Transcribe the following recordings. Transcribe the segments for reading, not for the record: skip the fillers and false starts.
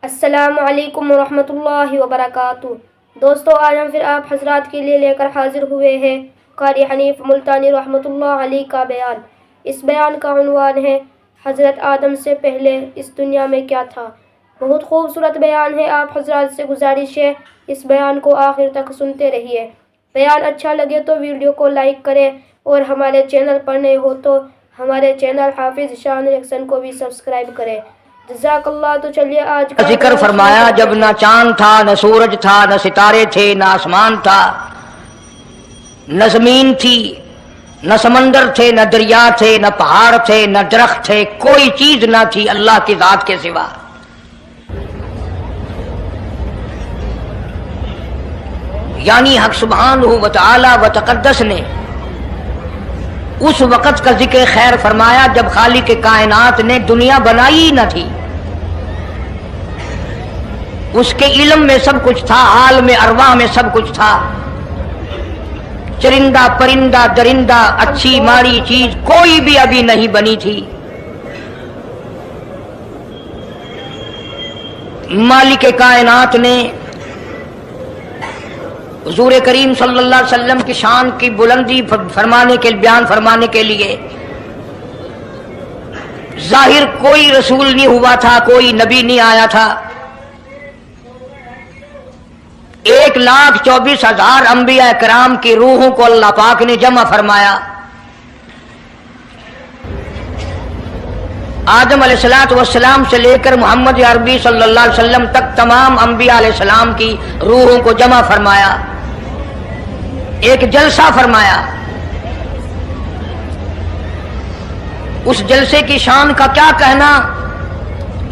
السلام علیکم ورحمۃ اللہ وبرکاتہ۔ دوستو، آج ہم پھر آپ حضرات کے لیے لے کر حاضر ہوئے ہیں قاری حنیف ملتانی رحمۃ اللہ علیہ کا بیان۔ اس بیان کا عنوان ہے حضرت آدم سے پہلے اس دنیا میں کیا تھا۔ بہت خوبصورت بیان ہے، آپ حضرات سے گزارش ہے اس بیان کو آخر تک سنتے رہیے۔ بیان اچھا لگے تو ویڈیو کو لائک کریں اور ہمارے چینل پر نئے ہو تو ہمارے چینل حافظ شان ریکشن کو بھی سبسکرائب کریں۔ جزاک اللہ۔ تو چلیے آج کا ذکر فرمایا جب نہ چاند تھا نہ سورج تھا نہ ستارے تھے نہ آسمان تھا نہ زمین تھی نہ سمندر تھے نہ دریا تھے نہ پہاڑ تھے نہ درخت تھے، کوئی چیز نہ تھی اللہ کی ذات کے سوا۔ یعنی حق سبحانہ و تعالی و تقدس نے اس وقت کا ذکر خیر فرمایا جب خالق کائنات نے دنیا بنائی نہ تھی۔ اس کے علم میں سب کچھ تھا، عالم ارواح میں سب کچھ تھا، چرندہ پرندہ درندہ اچھی ماڑی چیز کوئی بھی ابھی نہیں بنی تھی۔ مالک کائنات نے حضور کریم صلی اللہ علیہ وسلم کی شان کی بلندی بیان فرمانے کے لیے ظاہر کوئی رسول نہیں ہوا تھا، کوئی نبی نہیں آیا تھا۔ 1,24,000 انبیاء کرام کی روحوں کو اللہ پاک نے جمع فرمایا۔ آدم علیہ السلام سے لے کر محمد عربی صلی اللہ علیہ وسلم تک تمام انبیاء علیہ السلام کی روحوں کو جمع فرمایا، ایک جلسہ فرمایا۔ اس جلسے کی شان کا کیا کہنا،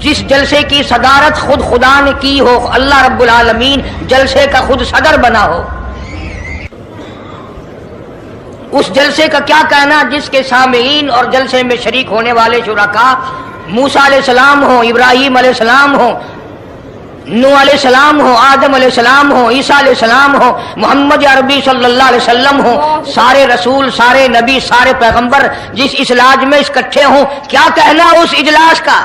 جس جلسے کی صدارت خود خدا نے کی ہو، اللہ رب العالمین جلسے کا خود صدر بنا ہو۔ اس جلسے کا کیا کہنا جس کے سامعین اور جلسے میں شریک ہونے والے شرکاء موسیٰ علیہ السلام ہوں، ابراہیم علیہ السلام ہوں، نوح علیہ السلام ہوں، آدم علیہ السلام ہوں، عیسیٰ علیہ السلام ہوں، محمد عربی صلی اللہ علیہ وسلم ہوں، سارے رسول، سارے نبی، سارے پیغمبر جس اجلاس میں اکٹھے ہوں، کیا کہنا اس اجلاس کا۔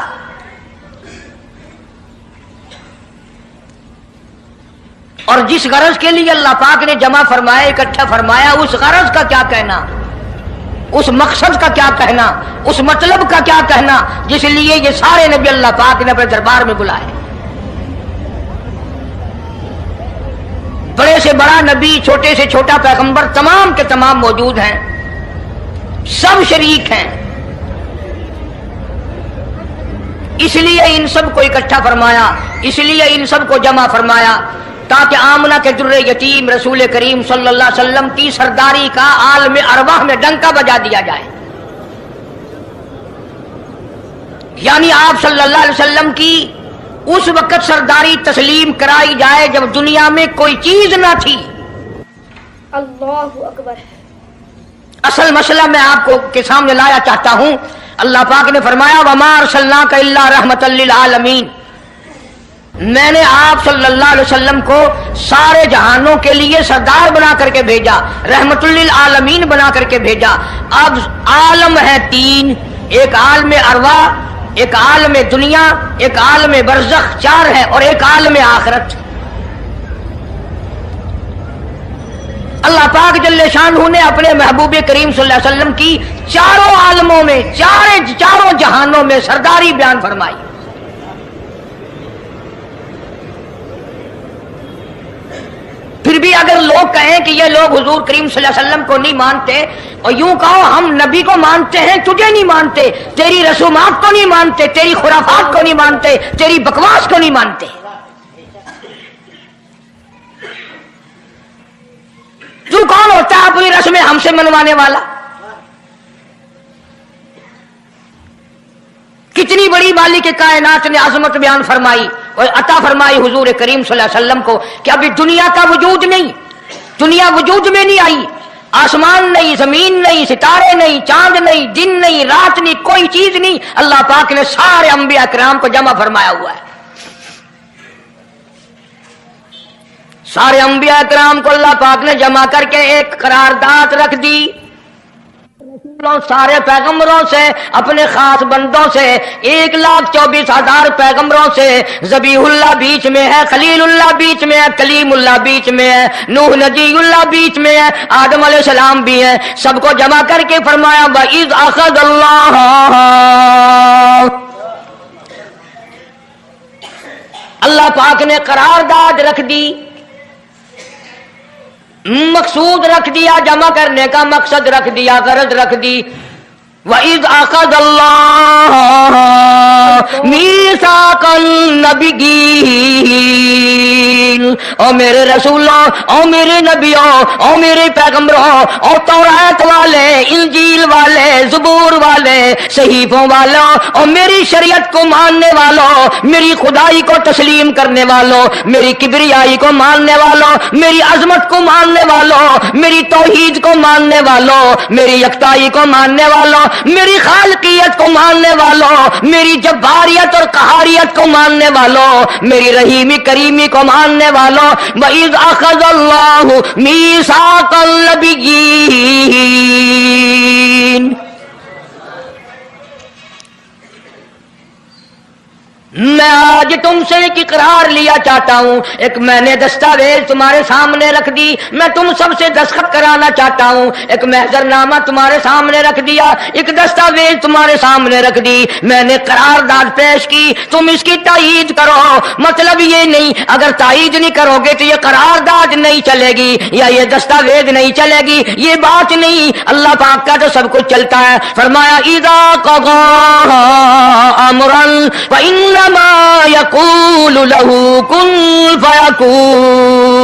اور جس غرض کے لیے اللہ پاک نے جمع فرمایا، اکٹھا فرمایا، اس غرض کا کیا کہنا، اس مقصد کا کیا کہنا، اس مطلب کا کیا کہنا جس لیے یہ سارے نبی اللہ پاک نے اپنے دربار میں بلائے۔ بڑے سے بڑا نبی، چھوٹے سے چھوٹا پیغمبر، تمام کے تمام موجود ہیں، سب شریک ہیں۔ اس لیے ان سب کو اکٹھا فرمایا، اس لیے ان سب کو جمع فرمایا تاکہ آمنہ کے در یتیم رسول کریم صلی اللہ علیہ وسلم کی سرداری کا عالم ارواح میں ڈنکا بجا دیا جائے۔ یعنی آپ صلی اللہ علیہ وسلم کی اس وقت سرداری تسلیم کرائی جائے جب دنیا میں کوئی چیز نہ تھی۔ اللہ اکبر۔ اصل مسئلہ میں آپ کو کے سامنے لایا چاہتا ہوں۔ اللہ پاک نے فرمایا وَمَا أَرْسَلْنَاكَ إِلَّا رَحْمَةً لِّلْعَالَمِينَ، میں نے آپ صلی اللہ علیہ وسلم کو سارے جہانوں کے لیے سردار بنا کر کے بھیجا، رحمت للعالمین بنا کر کے بھیجا۔ اب عالم ہے تین، ایک عالم ارواح، ایک عالم دنیا، ایک عالم برزخ، چار ہے، اور ایک عالم آخرت۔ اللہ پاک جل شانہ نے اپنے محبوب کریم صلی اللہ علیہ وسلم کی چاروں عالموں میں، چاروں جہانوں میں سرداری بیان فرمائی۔ پھر بھی اگر لوگ کہیں کہ یہ لوگ حضور کریم صلی اللہ علیہ وسلم کو نہیں مانتے، اور یوں کہو ہم نبی کو مانتے ہیں، تجھے نہیں مانتے، تیری رسومات کو نہیں مانتے، تیری خرافات کو نہیں مانتے، تیری بکواس کو نہیں مانتے۔ تو کون ہوتا ہے اپنی رسمیں ہم سے منوانے والا؟ کتنی بڑی مالک کائنات نے عظمت بیان فرمائی اور عطا فرمائی حضور کریم صلی اللہ علیہ وسلم کو کہ ابھی دنیا کا وجود نہیں، دنیا وجود میں نہیں آئی، آسمان نہیں، زمین نہیں، ستارے نہیں، چاند نہیں، دن نہیں، رات نہیں، کوئی چیز نہیں، اللہ پاک نے سارے انبیاء کرام کو جمع فرمایا ہوا ہے۔ سارے انبیاء کرام کو اللہ پاک نے جمع کر کے ایک قرارداد رکھ دی۔ سارے پیغمبروں سے، اپنے خاص بندوں سے، 1,24,000 پیغمبروں سے، ذبیح اللہ بیچ میں ہے، خلیل اللہ بیچ میں ہے، کلیم اللہ بیچ میں ہے، نوح نجی اللہ بیچ میں ہے، آدم علیہ السلام بھی ہیں، سب کو جمع کر کے فرمایا وَإِذْ أَخَذَ اللہ پاک نے قرارداد رکھ دی، مقصود رکھ دیا، جمع کرنے کا مقصد رکھ دیا، غرض رکھ دی وَإِذْ أَخَذَ اللَّهُ مِيثَاقَ النَّبِيِّينَ، او میرے رسولوں، او میرے نبیوں، او میرے پیغمبروں، او تورات والے، انجیل والے، زبور والے، صحیفوں والوں، اور میری شریعت کو ماننے والوں، میری خدائی کو تسلیم کرنے والوں، میری کبریائی کو ماننے والوں، میری عظمت کو ماننے والوں، میری توحید کو ماننے والوں، میری یکتائی کو ماننے والوں، میری خالقیت کو ماننے والوں، میری جباریت اور قہاریت کو ماننے والوں، میری رحیمی کریمی کو ماننے والوں، وَإِذْ أَخَذَ اللَّهُ مِيثَاقَ النَّبِيِّينَ، میں آج تم سے ایک اقرار لیا چاہتا ہوں، ایک میں نے دستاویز تمہارے سامنے رکھ دی، میں تم سب سے دستخط کرانا چاہتا ہوں، ایک محضر نامہ تمہارے سامنے رکھ دیا، ایک دستاویز تمہارے سامنے رکھ دی، میں نے قرارداد پیش کی، تم اس کی تائید کرو۔ مطلب یہ نہیں اگر تائید نہیں کرو گے تو یہ قرارداد نہیں چلے گی یا یہ دستاویز نہیں چلے گی، یہ بات نہیں، اللہ پاک کا تو سب کچھ چلتا ہے۔ فرمایا اذا قضى امرا فإنما يقول له كن فيكون،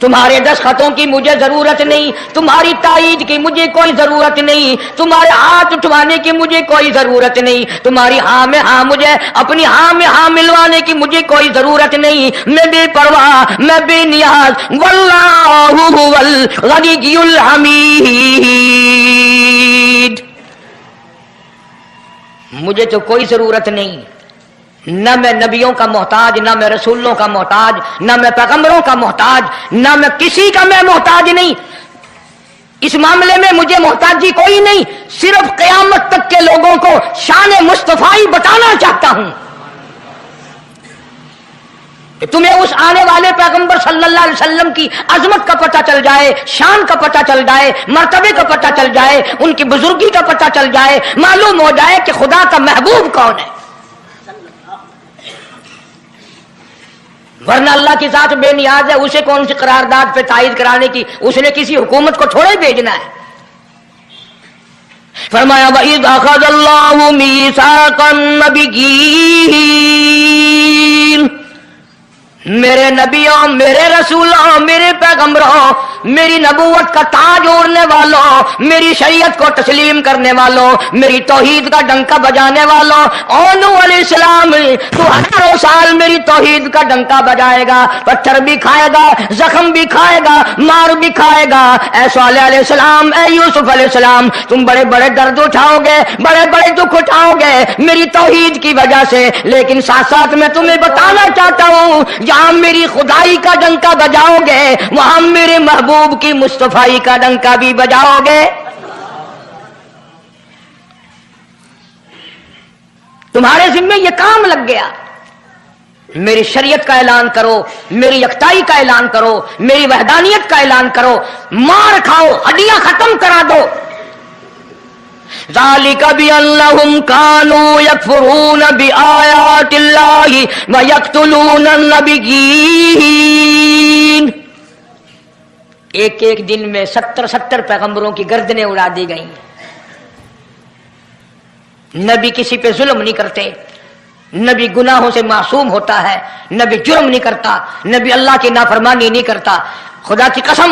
تمہارے دستخطوں کی مجھے ضرورت نہیں، تمہاری تائید کی مجھے کوئی ضرورت نہیں، تمہارے ہاتھ اٹھوانے کی مجھے کوئی ضرورت نہیں، تمہاری ہاں میں ہاں مجھے اپنی ہاں میں ہاں ملوانے کی مجھے کوئی ضرورت نہیں، میں بے پرواہ، میں بے نیاز، واللہ هو الغنی الحمید، مجھے تو کوئی ضرورت نہیں، نہ میں نبیوں کا محتاج، نہ میں رسولوں کا محتاج، نہ میں پیغمبروں کا محتاج، نہ میں کسی کا میں محتاج نہیں، اس معاملے میں مجھے محتاجی کوئی نہیں، صرف قیامت تک کے لوگوں کو شان مصطفی بتانا چاہتا ہوں کہ تمہیں اس آنے والے پیغمبر صلی اللہ علیہ وسلم کی عظمت کا پتہ چل جائے، شان کا پتہ چل جائے، مرتبے کا پتہ چل جائے، ان کی بزرگی کا پتہ چل جائے، معلوم ہو جائے کہ خدا کا محبوب کون ہے، ورنہ اللہ کی ذات بے نیاز ہے، اسے کون سی قرارداد پہ تائید کرانے کی، اس نے کسی حکومت کو تھوڑے بھیجنا ہے۔ فرمایا وَإِذْ أَخَذَ اللَّهُ مِيثَاقَ النَّبِيِّينَ، میرے نبیوں، میرے رسولوں، میرے پیغمبروں، میری نبوت کا تاج اوڑھنے والوں، میری شریعت کو تسلیم کرنے والوں، میری توحید کا ڈنکا بجانے والوں، نوح علیہ السلام تو ہزاروں سال میری توحید کا ڈنکا بجائے گا، پتھر بھی کھائے گا، زخم بھی کھائے گا، مار بھی کھائے گا، اے صالح علیہ السلام، اے یوسف علیہ السلام، تم بڑے بڑے درد اٹھاؤ گے، بڑے بڑے دکھ اٹھاؤ گے میری توحید کی وجہ سے، لیکن ساتھ ساتھ میں تمہیں بتانا چاہتا ہوں جہاں میری خدائی کا ڈنکا بجاؤ گے وہاں میرے محبوب کی مصطفی کا ڈنکا بھی بجاؤ گے۔ تمہارے ذمہ یہ کام لگ گیا، میری شریعت کا اعلان کرو، میری یکتائی کا اعلان کرو، میری وحدانیت کا اعلان کرو، مار کھاؤ، ہڈیاں ختم کرا دو۔ ذالک بأنہم کانوا یکفرون بآیات اللہ ویقتلون النبیین، ایک ایک دن میں 70 پیغمبروں کی گردنیں اڑا دی گئیں۔ نبی کسی پہ ظلم نہیں کرتے، نبی گناہوں سے معصوم ہوتا ہے، نبی جرم نہیں کرتا، نبی اللہ کی نافرمانی نہیں کرتا۔ خدا کی قسم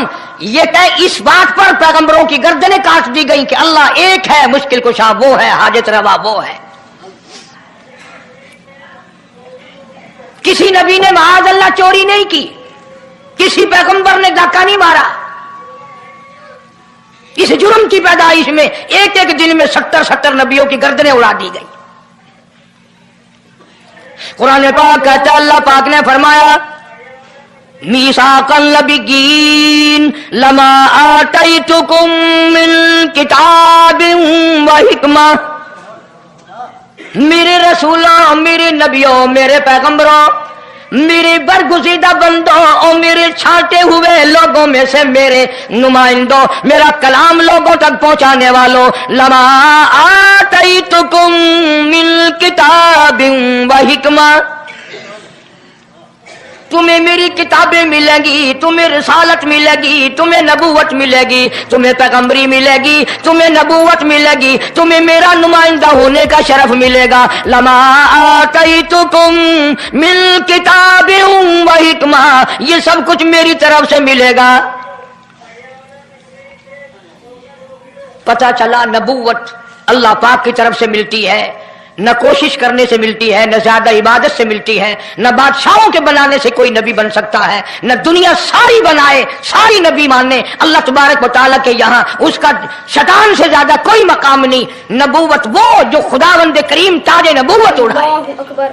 یہ طے اس بات پر پیغمبروں کی گردنیں کاٹ دی گئیں کہ اللہ ایک ہے، مشکل کشا وہ ہے، حاجت روا وہ ہے۔ کسی نبی نے معاذ اللہ چوری نہیں کی، کسی پیغمبر نے ڈاکہ نہیں مارا، اس جرم کی پیدائش میں ایک ایک دن میں 70 نبیوں کی گردنیں اڑا دی گئی۔ قرآن پاک کہتا ہے، اللہ پاک نے فرمایا میثاق النبیین لما آتیتکم من کتاب و حکمہ، میرے رسولوں، میرے نبیوں، میرے پیغمبروں، میرے برگزیدہ بندوں اور میرے چھانٹے ہوئے لوگوں میں سے میرے نمائندوں، میرا کلام لوگوں تک پہنچانے والوں، لما آتیتکم من کتاب و حکمہ، تمہیں میری کتابیں ملیں گی، تمہیں رسالت ملے گی، تمہیں نبوت ملے گی، تمہیں پیغمبری ملے گی، تمہیں نبوت ملے گی، تمہیں میرا نمائندہ ہونے کا شرف ملے گا۔ لما آتیتکم من کتاب و حکمہ، یہ سب کچھ میری طرف سے ملے گا۔ پتہ چلا نبوت اللہ پاک کی طرف سے ملتی ہے، نہ کوشش کرنے سے ملتی ہے، نہ زیادہ عبادت سے ملتی ہے، نہ بادشاہوں کے بنانے سے کوئی نبی بن سکتا ہے، نہ دنیا ساری بنائے ساری نبی مانے اللہ تبارک و تعالیٰ کے یہاں اس کا شیطان سے زیادہ کوئی مقام نہیں۔ نبوت وہ جو خداوند کریم تاج نبوت اڑائے۔ اللہ اکبر۔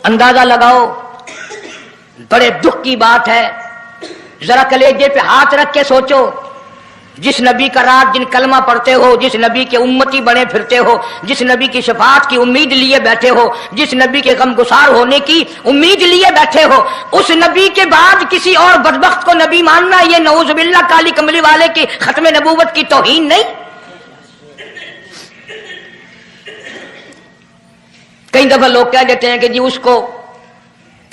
اندازہ لگاؤ، بڑے دکھ کی بات ہے، ذرا کلیجے پہ ہاتھ رکھ کے سوچو، جس نبی کا رات دن کلمہ پڑھتے ہو، جس نبی کے امتی بنے پھرتے ہو، جس نبی کی شفاعت کی امید لیے بیٹھے ہو، جس نبی کے غم گسار ہونے کی امید لیے بیٹھے ہو، اس نبی کے بعد کسی اور بدبخت کو نبی ماننا یہ نعوذ باللہ کالی کملی والے کی ختم نبوت کی توہین نہیں؟ کئی دفعہ لوگ کہہ دیتے ہیں کہ جی اس کو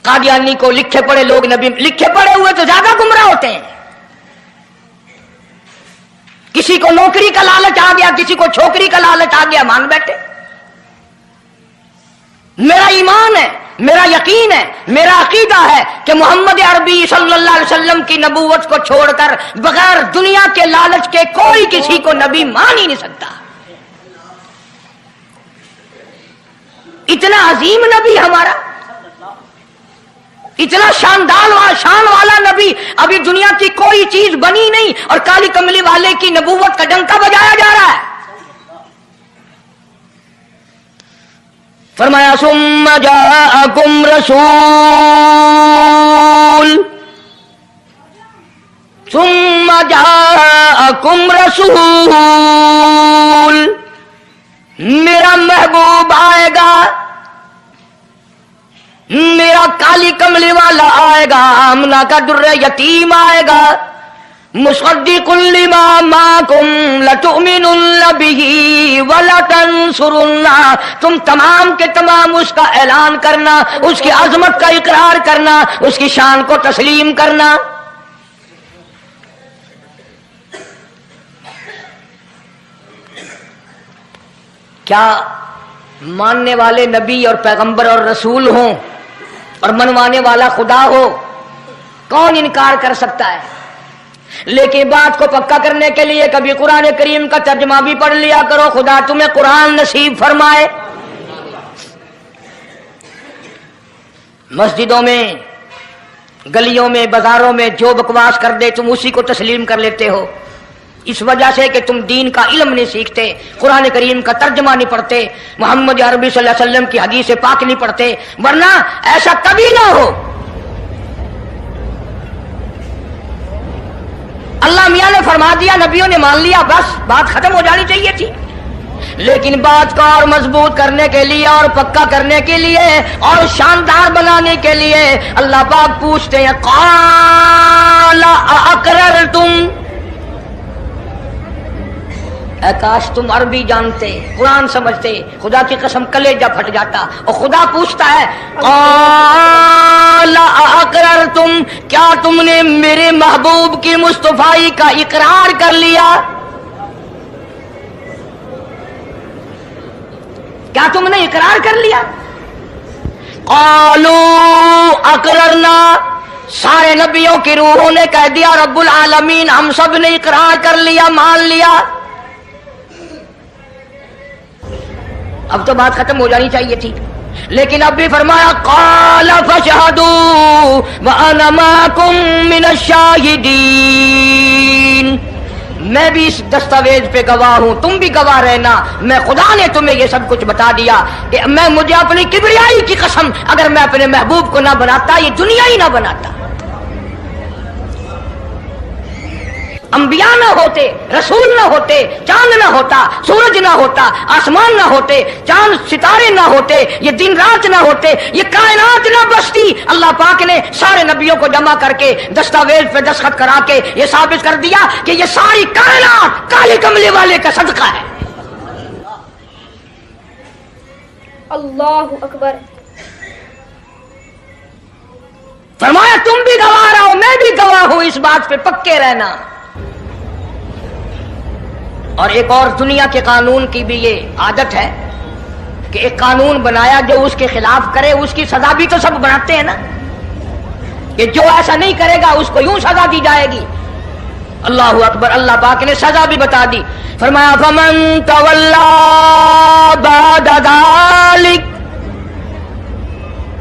قادیانی کو لکھے پڑھے لوگ نبی، لکھے پڑھے ہوئے تو زیادہ گمراہ ہوتے ہیں۔ کسی کو نوکری کا لالچ آ گیا، کسی کو چھوکری کا لالچ آ گیا، مان بیٹھے۔ میرا ایمان ہے، میرا یقین ہے، میرا عقیدہ ہے کہ محمد عربی صلی اللہ علیہ وسلم کی نبوت کو چھوڑ کر بغیر دنیا کے لالچ کے کوئی کسی کو نبی مان ہی نہیں سکتا۔ اتنا عظیم نبی ہمارا، اتنا شان والا نبی، ابھی دنیا کی کوئی چیز بنی نہیں اور کالی کملی والے کی نبوت کا ڈنکا بجایا جا رہا ہے۔ فرمایا ثم جاءکم رسول، میرا محبوب آئے گا، میرا کالی کملی والا آئے گا، آمنہ کا در یتیم آئے گا، مصدق لما معکم لتؤمنن بہ ولتنصرنہ، تم تمام کے تمام اس کا اعلان کرنا، اس کی عظمت کا اقرار کرنا، اس کی شان کو تسلیم کرنا۔ کیا ماننے والے نبی اور پیغمبر اور رسول ہوں اور منوانے والا خدا ہو، کون انکار کر سکتا ہے؟ لیکن بات کو پکا کرنے کے لیے کبھی قرآن کریم کا ترجمہ بھی پڑھ لیا کرو، خدا تمہیں قرآن نصیب فرمائے۔ مسجدوں میں، گلیوں میں، بازاروں میں جو بکواس کر دے تم اسی کو تسلیم کر لیتے ہو، اس وجہ سے کہ تم دین کا علم نہیں سیکھتے، قرآن کریم کا ترجمہ نہیں پڑھتے، محمد عربی صلی اللہ علیہ وسلم کی حدیث پاک نہیں پڑھتے، ورنہ ایسا کبھی نہ ہو۔ اللہ میاں نے فرما دیا، نبیوں نے مان لیا، بس بات ختم ہو جانی چاہیے تھی۔ لیکن بات کو اور مضبوط کرنے کے لیے اور پکا کرنے کے لیے اور شاندار بنانے کے لیے اللہ پاک پوچھتے ہیں قال اقررتم، اے کاش تم عربی جانتے، قرآن سمجھتے، خدا کی قسم کلیجہ پھٹ جاتا۔ اور خدا پوچھتا ہے قال اقررتم، کیا تم نے میرے محبوب کی مصطفائی کا اقرار کر لیا؟ کیا تم نے اقرار کر لیا؟ قالوا اقررنا، سارے نبیوں کی روحوں نے کہہ دیا رب العالمین ہم سب نے اقرار کر لیا، مان لیا۔ اب تو بات ختم ہو جانی چاہیے تھی، لیکن اب بھی فرمایا قال فاشهدوا وانا معكم من الشاهدين، میں بھی اس دستاویز پہ گواہ ہوں، تم بھی گواہ رہنا، میں خدا نے تمہیں یہ سب کچھ بتا دیا کہ مجھے اپنی کبریائی کی قسم، اگر میں اپنے محبوب کو نہ بناتا یہ دنیا ہی نہ بناتا، انبیاء نہ ہوتے، رسول نہ ہوتے، چاند نہ ہوتا، سورج نہ ہوتا، آسمان نہ ہوتے، چاند ستارے نہ ہوتے، یہ دن رات نہ ہوتے، یہ کائنات نہ بستی۔ اللہ پاک نے سارے نبیوں کو جمع کر کے دستاویز پہ دستخط کرا کے یہ ثابت کر دیا کہ یہ ساری کائنات کالے کملے والے کا صدقہ ہے۔ اللہ اکبر۔ فرمایا تم بھی گواہ رہو، میں بھی گواہ ہوں، اس بات پہ پکے رہنا۔ اور ایک اور دنیا کے قانون کی بھی یہ عادت ہے کہ ایک قانون بنایا، جو اس کے خلاف کرے اس کی سزا بھی تو سب بناتے ہیں نا، کہ جو ایسا نہیں کرے گا اس کو یوں سزا دی جائے گی۔ اللہ اکبر، اللہ پاک نے سزا بھی بتا دی، فرمایا فمن تولا بعد ذلک،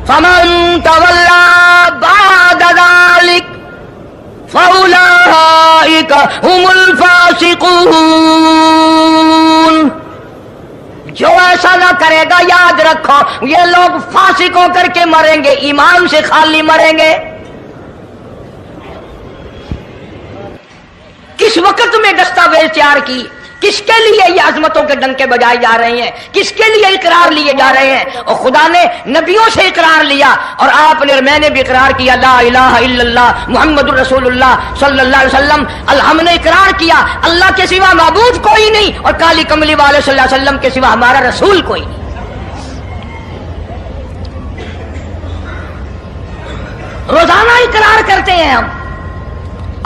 فمن تولا بعد ذلک فَأُولَٰئِكَ هُمُ الْفَاسِقُونَ۔ جو ایسا نہ کرے گا یاد رکھو یہ لوگ فاسق ہو کر کے مریں گے، ایمان سے خالی مریں گے۔ کس وقت میں دستاویز تیار کی، کس کے لیے یہ عظمتوں کے ڈنکے بجائے جا رہے ہیں، کس کے لیے اقرار لیے جا رہے ہیں؟ اور خدا نے نبیوں سے اقرار لیا، اور آپ نے اور میں نے بھی اقرار کیا، لا الہ الا اللہ محمد الرسول اللہ صلی اللہ علیہ وسلم۔ ہم نے اقرار کیا اللہ کے سوا معبود کوئی نہیں، اور کالی کملی والے صلی اللہ علیہ وسلم کے سوا ہمارا رسول کوئی نہیں۔ روزانہ اقرار کرتے ہیں ہم،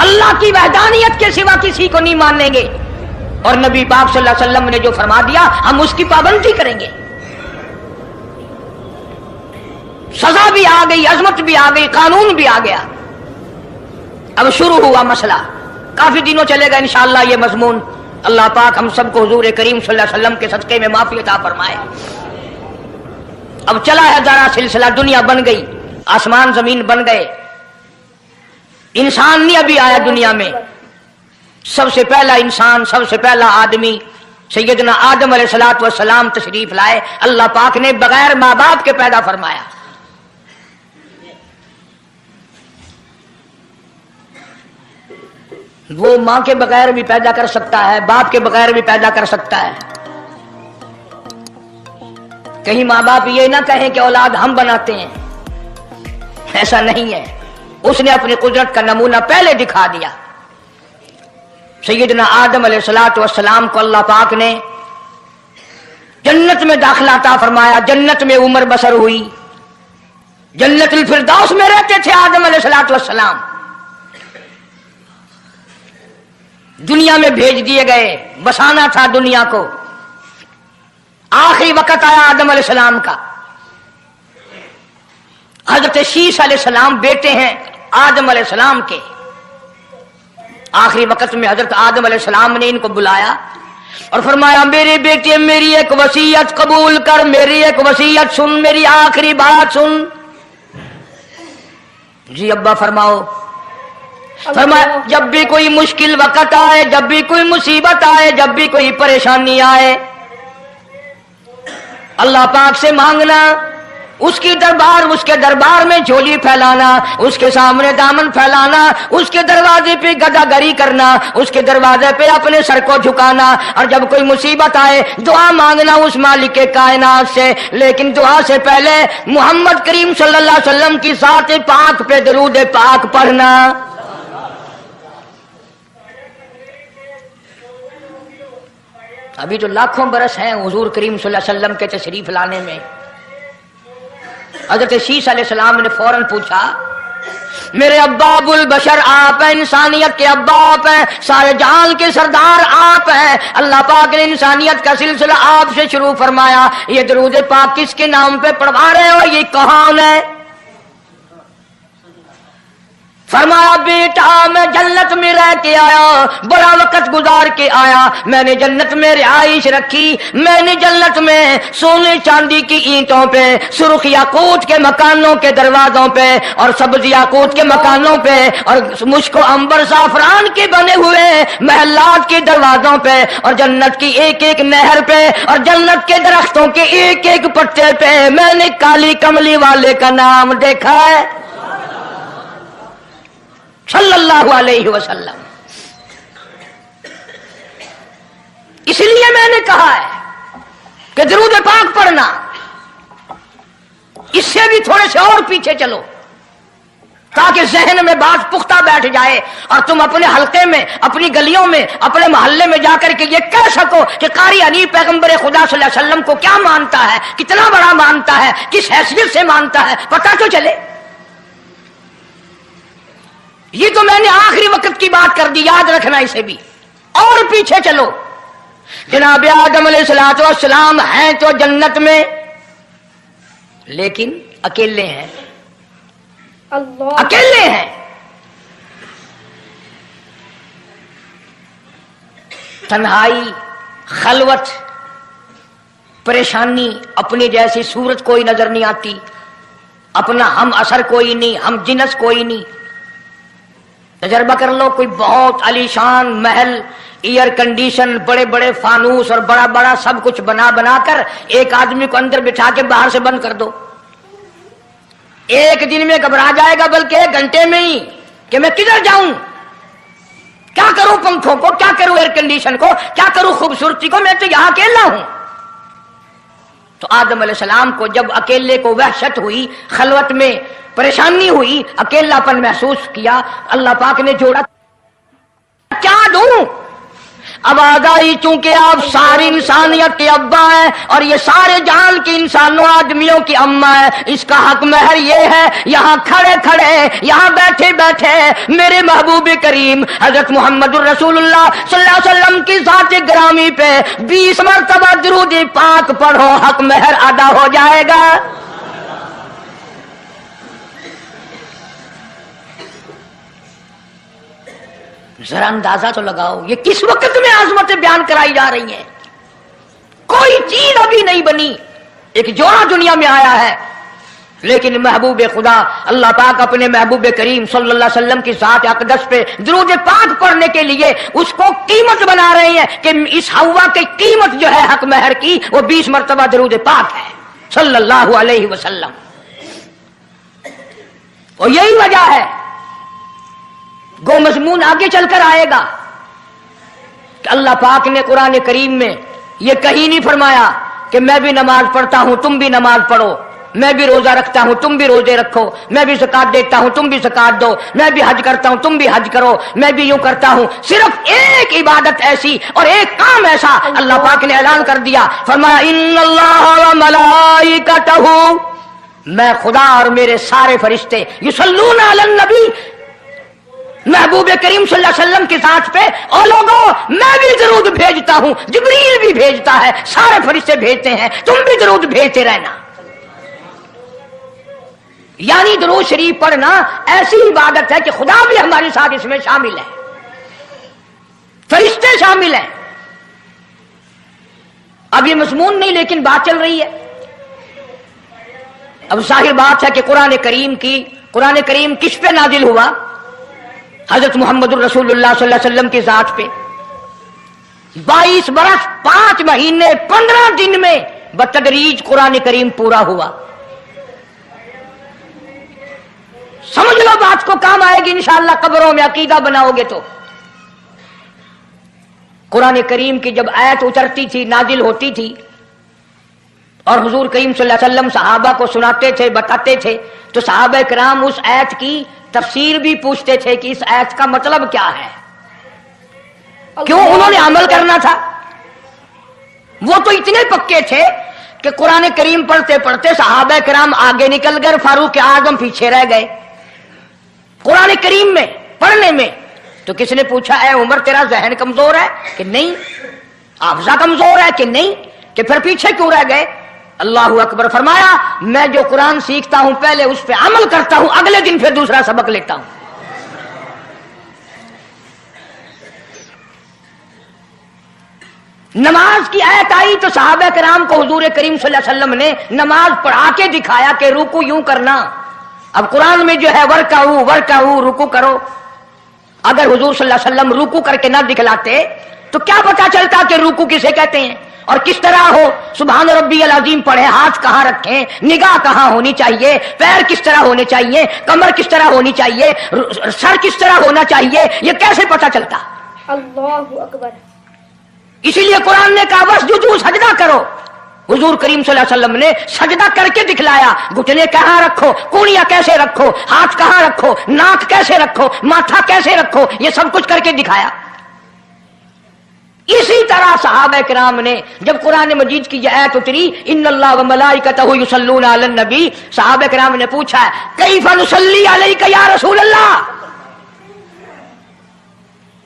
اللہ کی وحدانیت کے سوا کسی کو نہیں مانیں گے، اور نبی پاک صلی اللہ علیہ وسلم نے جو فرما دیا ہم اس کی پابندی کریں گے۔ سزا بھی آ گئی، عظمت بھی آ گئی، قانون بھی آ گیا۔ اب شروع ہوا مسئلہ، کافی دنوں چلے گا انشاءاللہ یہ مضمون۔ اللہ پاک ہم سب کو حضور کریم صلی اللہ علیہ وسلم کے صدقے میں معافی عطا فرمائے۔ اب چلا ہے ذرا سلسلہ، دنیا بن گئی، آسمان زمین بن گئے، انسان نہیں ابھی آیا دنیا میں۔ سب سے پہلا انسان، سب سے پہلا آدمی سیدنا آدم علیہ الصلوۃ والسلام تشریف لائے۔ اللہ پاک نے بغیر ماں باپ کے پیدا فرمایا۔ وہ ماں کے بغیر بھی پیدا کر سکتا ہے، باپ کے بغیر بھی پیدا کر سکتا ہے۔ کہیں ماں باپ یہ نہ کہیں کہ اولاد ہم بناتے ہیں، ایسا نہیں ہے۔ اس نے اپنی قدرت کا نمونہ پہلے دکھا دیا۔ سیدنا آدم علیہ الصلوۃ والسلام کو اللہ پاک نے جنت میں داخلہ عطا فرمایا، جنت میں عمر بسر ہوئی، جنت الفردوس میں رہتے تھے آدم علیہ الصلوۃ والسلام۔ دنیا میں بھیج دیے گئے، بسانا تھا دنیا کو۔ آخری وقت آیا آدم علیہ السلام کا۔ حضرت شیش علیہ السلام بیٹے ہیں آدم علیہ السلام کے۔ آخری وقت میں حضرت آدم علیہ السلام نے ان کو بلایا اور فرمایا میرے بیٹے میری ایک وصیت قبول کر، میری ایک وصیت سن، میری آخری بات سن۔ جی ابا فرماؤ۔ فرمایا جب بھی کوئی مشکل وقت آئے، جب بھی کوئی مصیبت آئے، جب بھی کوئی پریشانی آئے، اللہ پاک سے مانگنا، اس کی دربار، اس کے دربار میں جھولی پھیلانا، اس کے سامنے دامن پھیلانا، اس کے دروازے پہ گدا گری کرنا، اس کے دروازے پہ اپنے سر کو جھکانا، اور جب کوئی مصیبت آئے دعا مانگنا اس مالک کائنات سے۔ لیکن دعا سے پہلے محمد کریم صلی اللہ علیہ وسلم کی ذات پاک پہ درود پاک پڑھنا۔ ابھی تو لاکھوں برس ہیں حضور کریم صلی اللہ علیہ وسلم کے تشریف لانے میں۔ حضرت شیش علیہ السلام نے فوراً پوچھا میرے ابا ابو البشر آپ ہیں، انسانیت کے ابا آپ ہیں، سارے جہان کے سردار آپ ہیں۔ اللہ پاک نے انسانیت کا سلسلہ آپ سے شروع فرمایا، یہ درود پاک کس کے نام پہ پڑھوا رہے ہو، یہ کون ہے؟ فرمایا بیٹا میں جنت میں رہ کے آیا، بڑا وقت گزار کے آیا، میں نے جنت میں رہائش رکھی، میں نے جنت میں سونے چاندی کی اینٹوں پہ، سرخ یاقوت کے مکانوں کے دروازوں پہ اور سبز یاقوت کے مکانوں پہ اور مشک و عنبر زعفران کے بنے ہوئے محلات کے دروازوں پہ اور جنت کی ایک ایک نہر پہ اور جنت کے درختوں کے ایک ایک پتے پہ میں نے کالی کملی والے کا نام دیکھا ہے صلی اللہ علیہ وسلم۔ اس لیے میں نے کہا ہے کہ درود پاک پڑھنا، اس سے بھی تھوڑے سے اور پیچھے چلو تاکہ ذہن میں بات پختہ بیٹھ جائے اور تم اپنے حلقے میں، اپنی گلیوں میں، اپنے محلے میں جا کر کے یہ کہہ سکو کہ قاری حنیف پیغمبر خدا صلی اللہ علیہ وسلم کو کیا مانتا ہے، کتنا بڑا مانتا ہے، کس حیثیت سے مانتا ہے، پتہ تو چلے۔ یہ تو میں نے آخری وقت کی بات کر دی، یاد رکھنا اسے بھی۔ اور پیچھے چلو، جناب آدم علیہ الصلوۃ والسلام ہیں تو جنت میں، لیکن اکیلے ہیں، اللہ اکیلے ہیں۔ تنہائی، خلوت، پریشانی، اپنی جیسی صورت کوئی نظر نہیں آتی، اپنا ہم اثر کوئی نہیں، ہم جنس کوئی نہیں۔ تجربہ کر لو، کوئی بہت عالی شان محل، ایئر کنڈیشن، بڑے بڑے فانوس اور بڑا بڑا سب کچھ بنا بنا کر ایک آدمی کو اندر بٹھا کے باہر سے بند کر دو، ایک دن میں گھبرا جائے گا، بلکہ ایک گھنٹے میں ہی، کہ میں کدھر جاؤں، کیا کروں پنکھوں کو، کیا کروں ایئر کنڈیشن کو، کیا کروں خوبصورتی کو، میں تو یہاں اکیلا ہوں۔ تو آدم علیہ السلام کو جب اکیلے کو وحشت ہوئی، خلوت میں پریشانی ہوئی، اکیلا پن محسوس کیا، اللہ پاک نے جوڑا، کیا دوں؟ آواز آئی چونکہ آپ ساری انسانیت کے ابا ہیں اور یہ سارے جہان کے انسانوں آدمیوں کی اماں ہے، اس کا حق مہر یہ ہے، یہاں کھڑے کھڑے، یہاں بیٹھے بیٹھے میرے محبوب کریم حضرت محمد الرسول اللہ صلی اللہ علیہ وسلم کی ذات گرامی پہ 20 مرتبہ درود پاک پڑھو، حق مہر ادا ہو جائے گا۔ ذرا اندازہ تو لگاؤ یہ کس وقت میں عظمتیں بیان کرائی جا رہی ہیں، کوئی چیز ابھی نہیں بنی، ایک جوڑا دنیا میں آیا ہے، لیکن محبوب خدا اللہ پاک اپنے محبوب کریم صلی اللہ علیہ وسلم کی ذات اقدس پہ درود پاک پڑھنے کے لیے اس کو قیمت بنا رہے ہیں کہ اس ہوا کی قیمت جو ہے حق مہر کی وہ 20 مرتبہ درود پاک ہے صلی اللہ علیہ وسلم۔ اور یہی وجہ ہے، گو مضمون آگے چل کر آئے گا کہ اللہ پاک نے قرآن کریم میں یہ کہیں نہیں فرمایا کہ میں بھی نماز پڑھتا ہوں تم بھی نماز پڑھو، میں بھی روزہ رکھتا ہوں تم بھی روزے رکھو، میں بھی زکات دیتا ہوں تم بھی زکات دو، میں بھی حج کرتا ہوں تم بھی حج کرو، میں بھی یوں کرتا ہوں۔ صرف ایک عبادت ایسی اور ایک کام ایسا اللہ پاک نے اعلان کر دیا، فرمایا ان اللہ و ملائکتہ، میں خدا اور میرے سارے فرشتے یصلون علی النبی، محبوب کریم صلی اللہ علیہ وسلم کی ذات پہ، اور لوگوں میں بھی درود بھیجتا ہوں، جبریل بھی بھیجتا ہے، سارے فرشتے بھیجتے ہیں، تم بھی درود بھیجتے رہنا۔ یعنی درود شریف پڑھنا ایسی عبادت ہے کہ خدا بھی ہمارے ساتھ اس میں شامل ہے، فرشتے شامل ہیں۔ اب یہ مضمون نہیں لیکن بات چل رہی ہے۔ اب ظاہر بات ہے کہ قرآن کریم کس پہ نازل ہوا؟ حضرت محمد الرسول اللہ صلی اللہ علیہ وسلم کی ذات پہ 22 برس 5 مہینے 15 دن میں بتدریج قرآن کریم پورا ہوا۔ سمجھ لو بات کو، کام آئے گی انشاءاللہ قبروں میں عقیدہ بناؤ گے تو۔ قرآن کریم کی جب آیت اترتی تھی، نازل ہوتی تھی، اور حضور کریم صلی اللہ علیہ وسلم صحابہ کو سناتے تھے، بتاتے تھے، تو صحابہ کرام اس آیت کی تفسیر بھی پوچھتے تھے کہ اس آیت کا مطلب کیا ہے، کیوں انہوں نے عمل کرنا تھا۔ وہ تو اتنے پکے تھے کہ قرآن کریم پڑھتے پڑھتے صحابہ کرام آگے نکل گئے، فاروق اعظم پیچھے رہ گئے قرآن کریم میں پڑھنے میں۔ تو کس نے پوچھا اے عمر تیرا ذہن کمزور ہے کہ نہیں، حافظہ کمزور ہے کہ نہیں، کہ پھر پیچھے کیوں رہ گئے؟ اللہ اکبر، فرمایا میں جو قرآن سیکھتا ہوں پہلے اس پہ عمل کرتا ہوں، اگلے دن پھر دوسرا سبق لیتا ہوں۔ نماز کی آیت آئی تو صحابہ کرام کو حضور کریم صلی اللہ علیہ وسلم نے نماز پڑھا کے دکھایا کہ رکوع یوں کرنا. اب قرآن میں جو ہے ورکعوا رکوع کرو، اگر حضور صلی اللہ علیہ وسلم رکوع کر کے نہ دکھلاتے تو کیا پتا چلتا کہ رکوع کسے کہتے ہیں اور کس طرح ہو. سبحان ربی العظیم پڑھے، ہاتھ کہاں رکھیں، نگاہ کہاں ہونی چاہیے، پیر کس طرح ہونے چاہیے، کمر کس طرح ہونی چاہیے، سر کس طرح ہونا چاہیے، یہ کیسے پتا چلتا؟ اللہ اکبر. اسی لیے قرآن نے کہا واسجدوا، سجدہ کرو. حضور کریم صلی اللہ علیہ وسلم نے سجدہ کر کے دکھلایا. گھٹنے کہاں رکھو، کونیاں کیسے رکھو، ہاتھ کہاں رکھو، ناک کیسے رکھو، ماتھا کیسے رکھو، یہ سب کچھ کر کے دکھایا. اسی طرح صحابہ کرام نے جب قرآن مجید کی یہ آیت اتری ان اللہ وملائکتہ یصلون علی النبی، صحابہ کرام نے پوچھا کیف نصلی علیک یا رسول اللہ.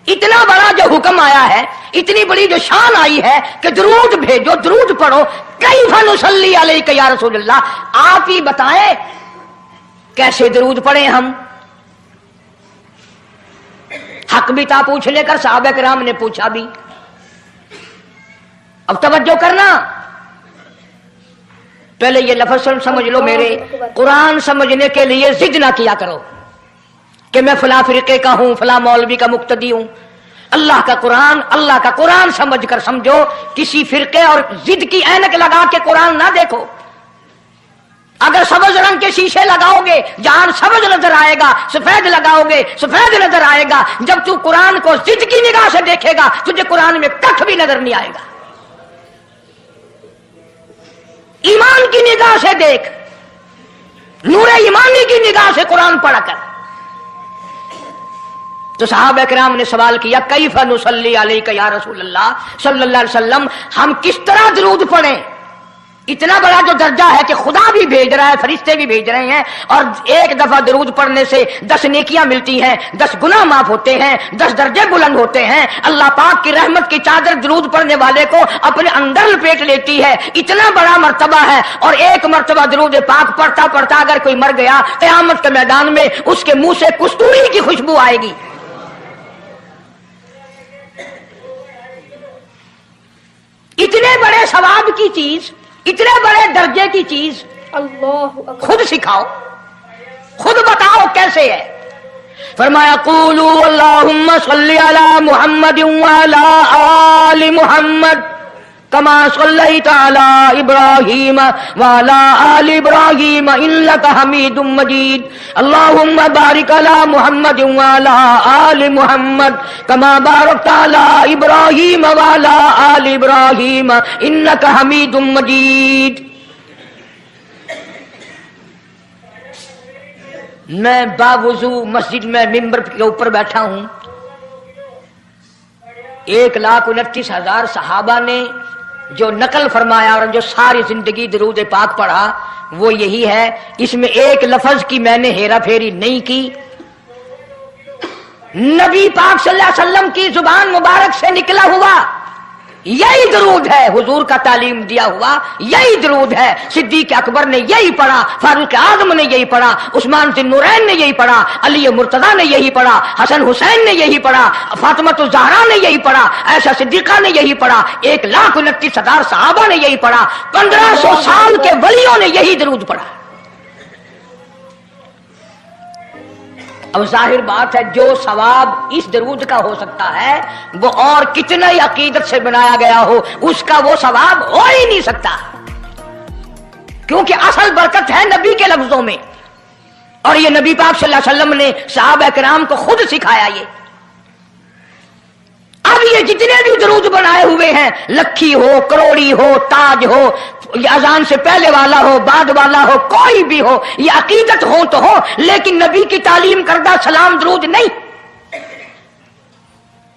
اتنا بڑا جو حکم آیا ہے، اتنی بڑی جو شان آئی ہے کہ درود بھیجو، درود پڑھو، کیف نصلی علیک یا رسول اللہ، آپ ہی بتائیں کیسے درود پڑھیں ہم. حق بھی تھا پوچھنے کا، صحابہ کرام نے پوچھا بھی. اب توجہ کرنا، پہلے یہ لفظ سمجھ لو میرے، قرآن سمجھنے کے لیے ضد نہ کیا کرو کہ میں فلاں فرقے کا ہوں، فلاں مولوی کا مقتدی ہوں. اللہ کا قرآن سمجھ کر سمجھو. کسی فرقے اور ضد کی اینک لگا کے قرآن نہ دیکھو. اگر سبز رنگ کے شیشے لگاؤ گے جہاں سبز نظر آئے گا، سفید لگاؤ گے سفید نظر آئے گا. جب تو قرآن کو ضد کی نگاہ سے دیکھے گا تجھے قرآن میں کچھ بھی نظر نہیں آئے گا. ایمان کی نگاہ سے دیکھ، نور ایمانی کی نگاہ سے قرآن پڑھا کر. تو صحابہ کرام نے سوال کیا کیف نصلی علیک یا رسول اللہ صلی اللہ علیہ وسلم، ہم کس طرح درود پڑھیں. اتنا بڑا جو درجہ ہے کہ خدا بھی بھیج رہا ہے، فرشتے بھی بھیج رہے ہیں، اور ایک دفعہ درود پڑھنے سے 10 نیکیاں ملتی ہیں، 10 گناہ معاف ہوتے ہیں، 10 درجے بلند ہوتے ہیں. اللہ پاک کی رحمت کی چادر درود پڑھنے والے کو اپنے اندر لپیٹ لیتی ہے. اتنا بڑا مرتبہ ہے. اور ایک مرتبہ درود پاک پڑھتا پڑھتا اگر کوئی مر گیا قیامت کے میدان میں اس کے منہ سے کستوری کی خوشبو آئے گی. اتنے بڑے ثواب کی چیز، اتنے بڑے درجے کی چیز اللہ اکبر. خود سکھاؤ، خود بتاؤ کیسے ہے. فرمایا قولوا اللہم صلی علی محمد وعلی آل محمد کما صلیت علی ابراہیم وعلی آل ابراہیم انک حمید مجید. اللہم بارک علی محمد وعلی آل محمد کما بارکت علی ابراہیم وعلی آل ابراہیم انک حمید مجید. میں باوضو مسجد میں ممبر کے اوپر بیٹھا ہوں. 1,29,000 صحابہ نے جو نقل فرمایا اور جو ساری زندگی درود پاک پڑھا وہ یہی ہے. اس میں ایک لفظ کی میں نے ہیرا پھیری نہیں کی. نبی پاک صلی اللہ علیہ وسلم کی زبان مبارک سے نکلا ہوا یہی درود ہے، حضور کا تعلیم دیا ہوا یہی درود ہے. صدیق اکبر نے یہی پڑھا، فاروق اعظم نے یہی پڑھا، عثمان ذی النورین نے یہی پڑھا، علی مرتضیٰ نے یہی پڑھا، حسن حسین نے یہی پڑھا، فاطمہ الزہرا نے یہی پڑھا، عائشہ صدیقہ نے یہی پڑھا، 1,29,000 صحابہ نے یہی پڑھا، 1500 سال کے ولیوں نے یہی درود پڑھا. اب ظاہر بات ہے جو ثواب اس درود کا ہو سکتا ہے وہ اور کتنا ہی عقیدت سے بنایا گیا ہو اس کا وہ ثواب ہو ہی نہیں سکتا، کیونکہ اصل برکت ہے نبی کے لفظوں میں. اور یہ نبی پاک صلی اللہ علیہ وسلم نے صحابہ کرام کو خود سکھایا. اب یہ جتنے بھی درود بنائے ہوئے ہیں، لکھی ہو، کروڑی ہو، تاج ہو، یہ اذان سے پہلے والا ہو، بعد والا ہو، کوئی بھی ہو، یہ عقیدت ہو تو ہو، لیکن نبی کی تعلیم کردہ سلام درود نہیں،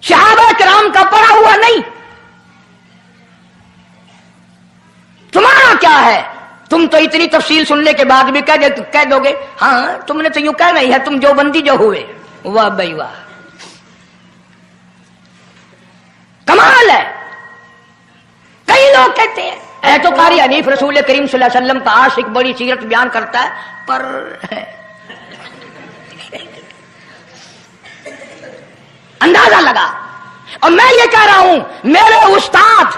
صحابہ کرام کا پڑھا ہوا نہیں. تمہارا کیا ہے؟ تم تو اتنی تفصیل سننے کے بعد بھی کہہ دو گے ہاں تم نے تو یوں کہنا ہی ہے، تم جو بندی جو ہوئے. واہ بھائی واہ، کمال ہے. کئی لوگ کہتے ہیں اے تو قاری حنیف رسول کریم صلی اللہ علیہ وسلم کا عاشق بڑی سیرت بیان کرتا ہے، پر اندازہ لگا. اور میں یہ کہہ رہا ہوں میرے استاد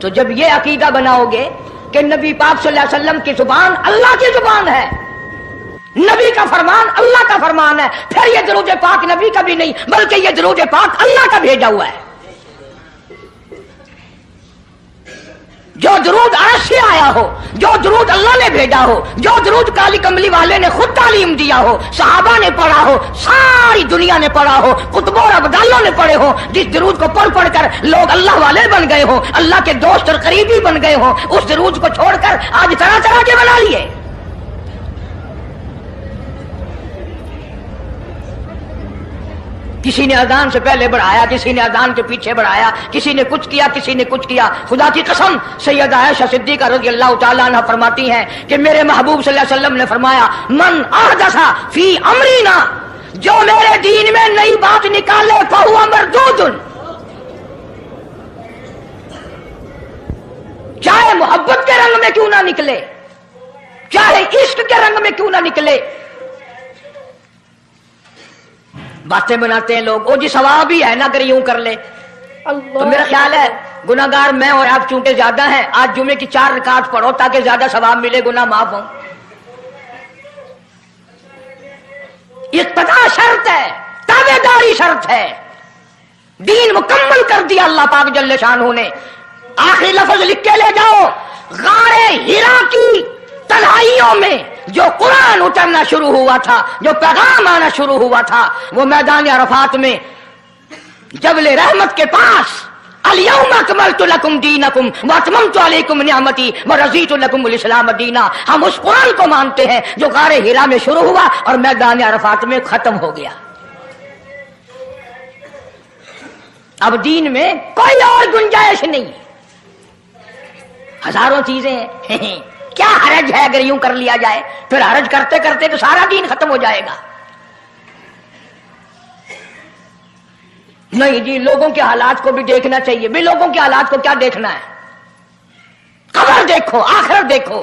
تو جب یہ عقیدہ بناؤگے کہ نبی پاک صلی اللہ علیہ وسلم کی زبان اللہ کی زبان ہے، نبی کا فرمان اللہ کا فرمان ہے، پھر یہ درود پاک نبی کا بھی نہیں بلکہ یہ درود پاک اللہ کا بھیجا ہوا ہے۔ جو درود عرش سے آیا ہو، جو درود اللہ نے بھیجا ہو، جو درود کالی کملی والے نے خود تعلیم دیا ہو، صحابہ نے پڑھا ہو، ساری دنیا نے پڑھا ہو، کتبوں اور ابدالوں نے پڑھے ہو، جس درود کو پڑھ پڑھ کر لوگ اللہ والے بن گئے ہوں، اللہ کے دوست اور قریبی بن گئے ہوں، اس درود کو چھوڑ کر آج طرح طرح کے بنا لیے۔ کسی نے اذان سے پہلے بڑھایا، کسی نے اذان کے پیچھے بڑھایا، کسی نے کچھ کیا، کسی نے کچھ کیا۔ خدا کی قسم سیدہ عائشہ صدیقہ رضی اللہ تعالیٰ عنہ فرماتی ہیں کہ میرے محبوب صلی اللہ علیہ وسلم نے فرمایا من احدث فی امرنا، جو میرے دین میں نئی بات نکالے فہو مردود، چاہے محبت کے رنگ میں کیوں نہ نکلے، چاہے عشق کے رنگ میں کیوں نہ نکلے۔ باتیں بناتے ہیں لوگ، او جی ثواب ہی ہے نا اگر یوں کر لے۔ تو میرا خیال ہے گناہگار میں اور آپ چونکہ زیادہ ہیں، آج جمعے کی 4 رکعت پڑھو تاکہ زیادہ ثواب ملے، گناہ معاف ہوں۔ اقتداء شرط ہے، تابعداری شرط ہے، دین مکمل کر دیا اللہ پاک جل شانہ نے۔ آخری لفظ لکھ کے لے جاؤ، غار حرا کی تنہائیوں میں جو قرآن اترنا شروع ہوا تھا، جو پیغام آنا شروع ہوا تھا، وہ میدان عرفات میں جبل رحمت کے پاس الیوم اکملت لکم دینکم واتممت علیکم نعمتی ورضیت لکم الاسلام دینا، ہم اس قرآن کو مانتے ہیں جو غار حرا میں شروع ہوا اور میدان عرفات میں ختم ہو گیا۔ اب دین میں کوئی اور گنجائش نہیں، ہزاروں چیزیں ہیں، کیا حرج ہے اگر یوں کر لیا جائے؟ پھر حرج کرتے کرتے تو سارا دین ختم ہو جائے گا۔ نہیں جی، لوگوں کے حالات کو بھی دیکھنا چاہیے۔ بھی لوگوں کے حالات کو کیا دیکھنا ہے؟ قبر دیکھو، آخرت دیکھو۔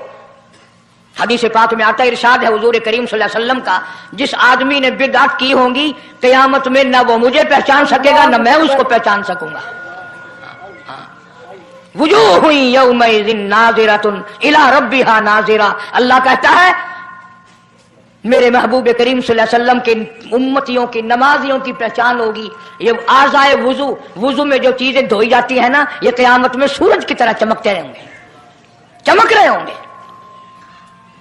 حدیث پاک میں آتا ہے، ارشاد ہے حضور کریم صلی اللہ علیہ وسلم کا، جس آدمی نے بدعت کی ہوں گی قیامت میں نہ وہ مجھے پہچان سکے گا نہ میں اس کو پہچان سکوں گا۔ وجوہ یومئذ ناظرۃ الی ربھا ناظرہ، اللہ کہتا ہے میرے محبوب کریم صلی اللہ علیہ وسلم کے امتیوں کی نمازیوں کی پہچان ہوگی۔ یہ اعضائے وضو میں جو چیزیں دھوئی جاتی ہیں نا، یہ قیامت میں سورج کی طرح چمکتے رہیں گے، چمک رہے ہوں گے۔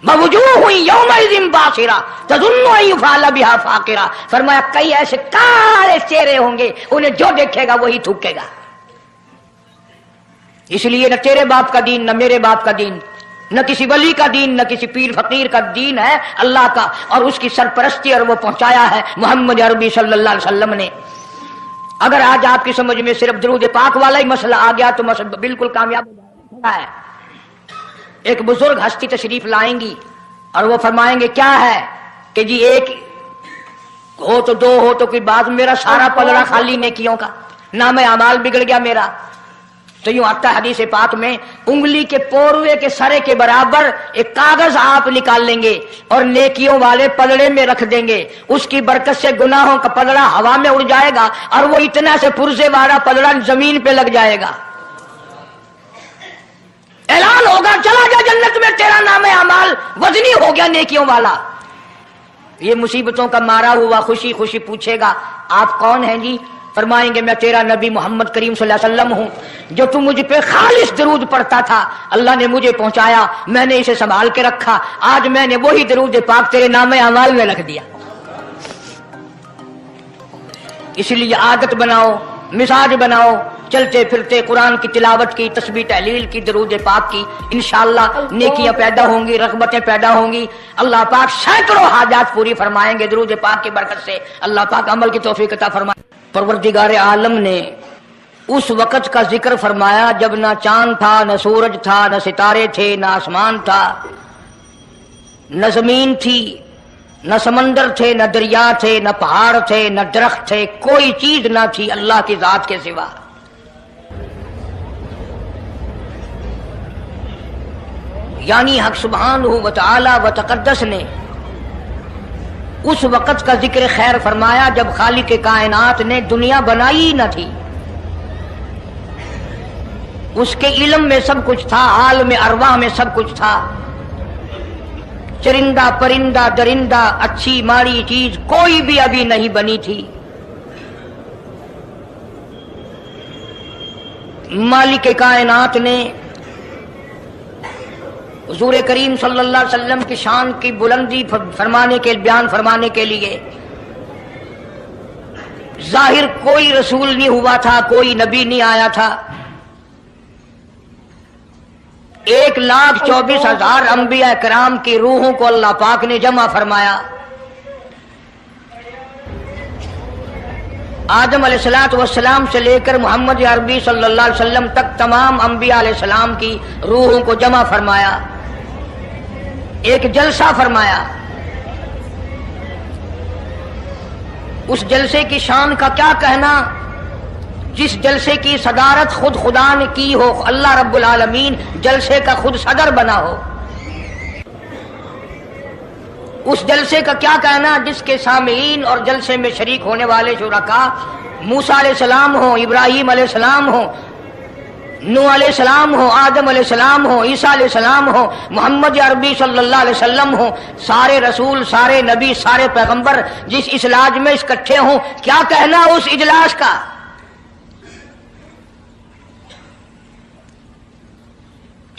وجوہ یومئذ باسرہ تظن ان یفعل بها فاقرہ، فرمایا کئی ایسے کالے چہرے ہوں گے انہیں جو دیکھے گا وہی تھوکے گا۔ اس لیے نہ تیرے باپ کا دین، نہ میرے باپ کا دین، نہ کسی ولی کا دین، نہ کسی پیر فقیر کا دین ہے، اللہ کا، اور اس کی سرپرستی اور وہ پہنچایا ہے محمد عربی صلی اللہ علیہ وسلم نے۔ اگر آج آپ کی سمجھ میں صرف درود پاک والا ہی مسئلہ آ گیا تو مسئلہ بالکل کامیاب ہو جائے گا۔ ایک بزرگ ہستی تشریف لائیں گی اور وہ فرمائیں گے کیا ہے کہ جی ایک ہو تو دو ہو تو کوئی بات، میرا سارا پلڑا خالی نیکیوں کا، نام اعمال بگڑ گیا میرا۔ تو یوں آتا ہے حدیث پاک میں، انگلی کے پوروے کے سرے کے برابر ایک کاغذ آپ نکال لیں گے اور نیکیوں والے پلڑے میں رکھ دیں گے، اس کی برکت سے گناہوں کا پلڑا ہوا میں اڑ جائے گا اور وہ اتنا سے پرزے والا پلڑا زمین پہ لگ جائے گا۔ اعلان ہوگا چلا جا جنت میں، تیرا نام اعمال وزنی ہو گیا نیکیوں والا۔ یہ مصیبتوں کا مارا ہوا خوشی خوشی پوچھے گا آپ کون ہیں جی؟ فرمائیں گے میں تیرا نبی محمد کریم صلی اللہ علیہ وسلم ہوں، جو تو مجھ پہ خالص درود پڑھتا تھا، اللہ نے مجھے پہنچایا، میں نے اسے سنبھال کے رکھا، آج میں نے وہی درود پاک تیرے نام اعمال میں رکھ دیا۔ اس لیے عادت بناؤ، مزاج بناؤ، چلتے پھرتے قرآن کی تلاوت کی، تسبیح تحلیل کی، درود پاک کی، انشاءاللہ نیکیاں پیدا ہوں گی، رغبتیں پیدا ہوں گی، اللہ پاک سینکڑوں حاجات پوری فرمائیں گے درود پاک کی برکت سے۔ اللہ پاک عمل کی توفیق عطا فرمائے۔ پروردگار عالم نے اس وقت کا ذکر فرمایا جب نہ چاند تھا، نہ سورج تھا، نہ ستارے تھے، نہ آسمان تھا، نہ زمین تھی، نہ سمندر تھے، نہ دریا تھے، نہ پہاڑ تھے، نہ درخت تھے، کوئی چیز نہ تھی اللہ کی ذات کے سوا۔ یعنی حق سبحانہ و تعالی و تقدس نے اس وقت کا ذکر خیر فرمایا جب خالق کائنات نے دنیا بنائی نہ تھی، اس کے علم میں سب کچھ تھا، عالم ارواح میں سب کچھ تھا، چرندہ پرندہ درندہ اچھی ماڑی چیز کوئی بھی ابھی نہیں بنی تھی۔ مالک کائنات نے حضور کریم صلی اللہ علیہ وسلم کی شان کی بلندی بیان فرمانے کے لیے ظاہر کوئی رسول نہیں ہوا تھا، کوئی نبی نہیں آیا تھا، 1,24,000 انبیاء کرام کی روحوں کو اللہ پاک نے جمع فرمایا۔ آدم علیہ السلام سے لے کر محمد عربی صلی اللہ علیہ وسلم تک تمام انبیاء علیہ السلام کی روحوں کو جمع فرمایا، ایک جلسہ فرمایا۔ اس جلسے کی شان کا کیا کہنا، جس جلسے کی صدارت خود خدا نے کی ہو، اللہ رب العالمین جلسے کا خود صدر بنا ہو۔ اس جلسے کا کیا کہنا جس کے سامعین اور جلسے میں شریک ہونے والے شرکاء موسیٰ علیہ السلام ہوں، ابراہیم علیہ السلام ہوں، نوح علیہ السلام ہوں، آدم علیہ السلام ہوں، عیسیٰ علیہ السلام ہوں، محمد عربی صلی اللہ علیہ وسلم ہوں، سارے رسول، سارے نبی، سارے پیغمبر جس اجلاس میں اکٹھے ہوں، کیا کہنا اس اجلاس کا؟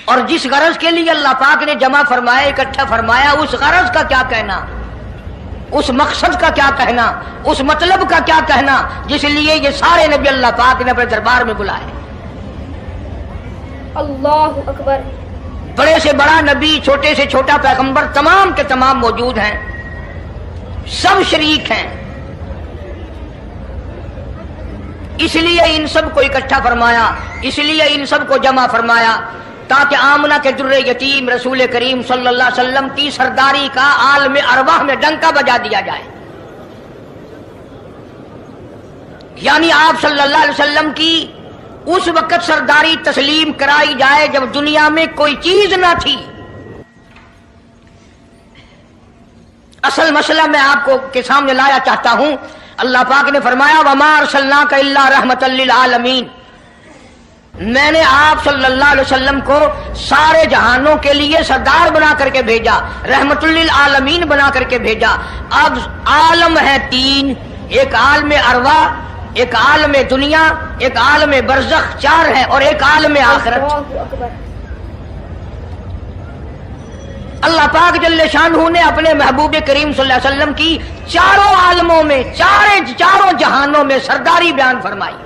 اور جس غرض کے لیے اللہ پاک نے جمع فرمایا، اکٹھا فرمایا، اس غرض کا کیا کہنا، اس مقصد کا کیا کہنا، اس مطلب کا کیا کہنا جس لیے یہ سارے نبی اللہ پاک نے اپنے دربار میں بلائے۔ اللہ اکبر۔ بڑے سے بڑا نبی، چھوٹے سے چھوٹا پیغمبر، تمام کے تمام موجود ہیں، سب شریک ہیں، اس لیے ان سب کو اکٹھا فرمایا، اس لیے ان سب کو جمع فرمایا تاکہ آمنہ کے در یتیم رسول کریم صلی اللہ علیہ وسلم کی سرداری کا عالم ارواح میں ڈنکا بجا دیا جائے، یعنی آپ صلی اللہ علیہ وسلم کی اس وقت سرداری تسلیم کرائی جائے جب دنیا میں کوئی چیز نہ تھی۔ اصل مسئلہ میں آپ کو کے سامنے لایا چاہتا ہوں، اللہ پاک نے فرمایا وَمَا أَرْسَلْنَاكَ إِلَّا رَحْمَةً لِّلْعَالَمِينَ، میں نے آپ صلی اللہ علیہ وسلم کو سارے جہانوں کے لیے سردار بنا کر کے بھیجا، رحمت للعالمین بنا کر کے بھیجا۔ اب عالم ہے تین، ایک عالم ارواح، ایک عالم دنیا، ایک عالم برزخ، چار ہے، اور ایک عالم آخرت۔ اللہ پاک جل شانہ نے اپنے محبوب کریم صلی اللہ علیہ وسلم کی چاروں عالموں میں، چاروں جہانوں میں سرداری بیان فرمائی۔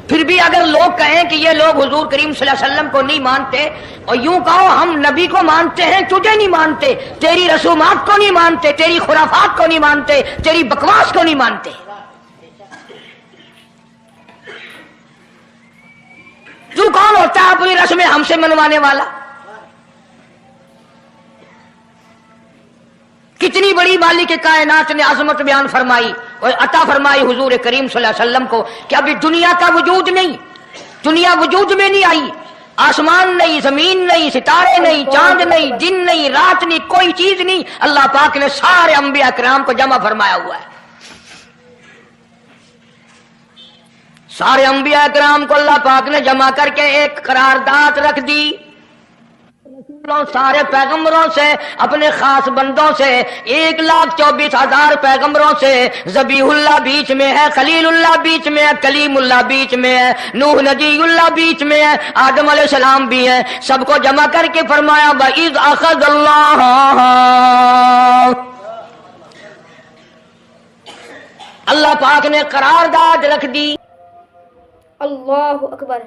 پھر بھی اگر لوگ کہیں کہ یہ لوگ حضور کریم صلی اللہ علیہ وسلم کو نہیں مانتے، اور یوں کہو ہم نبی کو مانتے ہیں، تجھے نہیں مانتے، تیری رسومات کو نہیں مانتے، تیری خرافات کو نہیں مانتے، تیری بکواس کو نہیں مانتے۔ تو کون ہوتا ہے اپنی رسمیں ہم سے منوانے والا؟ کتنی بڑی مالک کائنات نے عظمت بیان فرمائی اور عطا فرمائی حضور کریم صلی اللہ علیہ وسلم کو کہ ابھی دنیا کا وجود نہیں، دنیا وجود میں نہیں آئی، آسمان نہیں، زمین نہیں، ستارے نہیں، چاند نہیں، دن نہیں، رات نہیں، کوئی چیز نہیں، اللہ پاک نے سارے انبیاء کرام کو جمع فرمایا ہوا ہے۔ سارے انبیاء کرام کو اللہ پاک نے جمع کر کے ایک قرارداد رکھ دی، سارے پیغمبروں سے، اپنے خاص بندوں سے، 1,24,000 پیغمبروں سے، ذبیح اللہ بیچ میں ہے، خلیل اللہ بیچ میں ہے، کلیم اللہ بیچ میں ہے، نوح نجی اللہ بیچ میں ہے، آدم علیہ السلام بھی ہے، سب کو جمع کر کے فرمایا وَإِذْ أَخَذَ اللَّهُ، اللہ پاک نے قرارداد رکھ دی۔ اللہ اکبر۔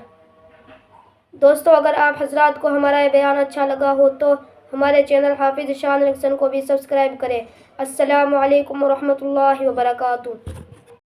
دوستو اگر آپ حضرات کو ہمارا یہ بیان اچھا لگا ہو تو ہمارے چینل حافظ شان رکسن کو بھی سبسکرائب کریں۔ السلام علیکم ورحمۃ اللہ وبرکاتہ۔